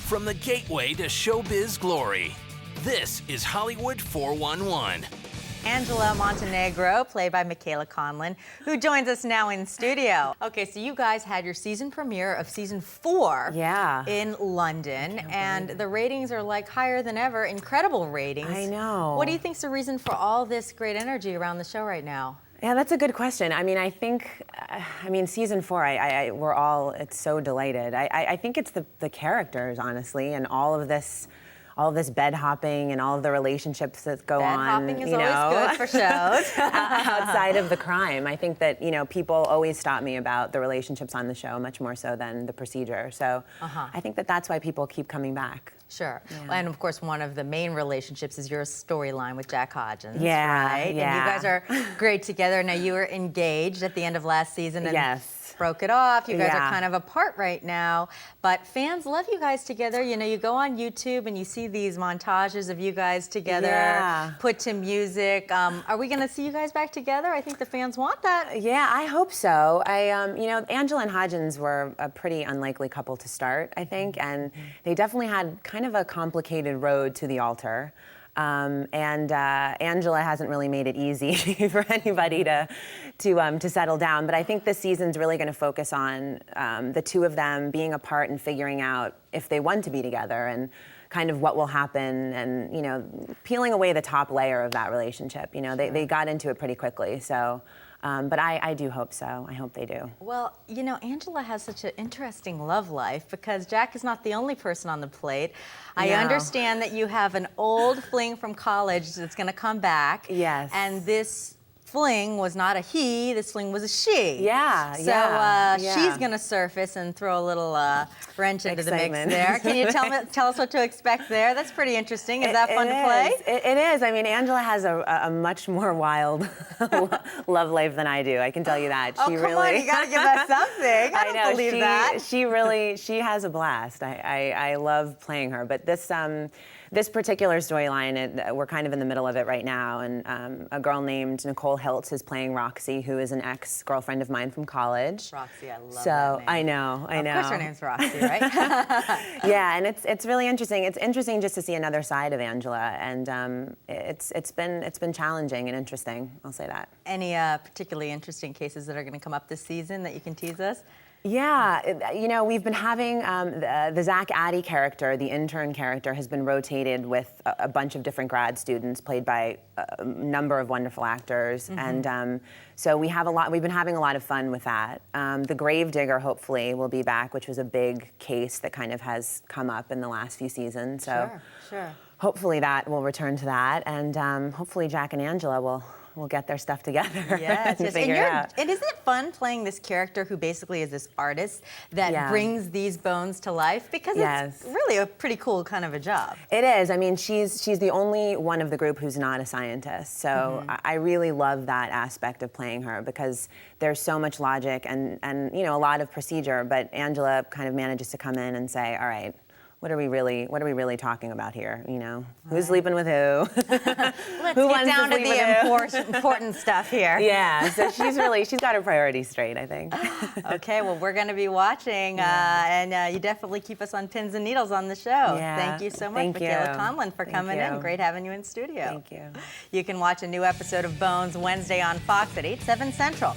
From the gateway to showbiz glory, this is Hollywood 411. Angela Montenegro, played by Michaela Conlin, who joins us now in studio. Okay, so you guys had your season premiere of season 4 in London, and the ratings are like higher than ever, incredible ratings. I know. What do you think's the reason for all this great energy around the show right now? Yeah, that's a good question. I mean, I think, season 4, we're all, it's so delighted. I think it's the characters, honestly, and all of this bed hopping and all of the relationships that go on. Bed hopping is always good for shows. Outside of the crime. I think that, people always stop me about the relationships on the show, much more so than the procedure. So I think that that's why people keep coming back. Sure. Yeah. And of course, one of the main relationships is your storyline with Jack Hodgins, yeah, right? Yeah. And you guys are great together. Now, you were engaged at the end of last season and yes. broke it off. You guys are kind of apart right now, but fans love you guys together. You know, you go on YouTube and you see these montages of you guys together, put to music. Are we going to see you guys back together? I think the fans want that. Yeah, I hope so. Angela and Hodgins were a pretty unlikely couple to start, I think, and they definitely had kind of a complicated road to the altar. Angela hasn't really made it easy for anybody to settle down. But I think this season's really going to focus on the two of them being apart and figuring out if they want to be together and kind of what will happen and, peeling away the top layer of that relationship. They got into it pretty quickly. So. But I do hope so. I hope they do. Well, Angela has such an interesting love life because Jack is not the only person on the plate. I understand that you have an old fling from college that's going to come back. Yes. And this fling was not a he, this fling was a she. Yeah, so she's going to surface and throw a little wrench into the mix there. Can you tell us what to expect there? That's pretty interesting. Is that fun to play? It is. I mean, Angela has a much more wild love life than I do. I can tell you that. Come on, you got to give us something. I don't believe that. She has a blast. I love playing her. But this particular storyline, we're kind of in the middle of it right now, and a girl named Nicole Hiltz is playing Roxy, who is an ex-girlfriend of mine from college. Roxy, I love that name. I know. Of course her name's Roxy, right? Yeah, and it's really interesting. It's interesting just to see another side of Angela, and it's been challenging and interesting, I'll say that. Any particularly interesting cases that are going to come up this season that you can tease us? Yeah, we've been having the Zach Addy character, the intern character, has been rotated with a bunch of different grad students played by a number of wonderful actors, and so we've been having a lot of fun with that. The Gravedigger, hopefully, will be back, which was a big case that kind of has come up in the last few seasons. So Sure. Hopefully that will return to that, and hopefully Jack and Angela will get their stuff together. Yes, and figure it out. And isn't it fun playing this character who basically is this artist that brings these bones to life? Because it's really a pretty cool kind of a job. It is. I mean, she's the only one of the group who's not a scientist. So I really love that aspect of playing her because there's so much logic and a lot of procedure. But Angela kind of manages to come in and say, all right, what are we really talking about here? Who's sleeping with who? Let's get down to the important stuff here. Yeah, so she's got her priorities straight, I think. Okay, well, we're going to be watching, and you definitely keep us on pins and needles on the show. Yeah. Thank you so much, Michaela Conlin, for coming in. Great having you in studio. Thank you. You can watch a new episode of Bones Wednesday on Fox at 8/7 Central.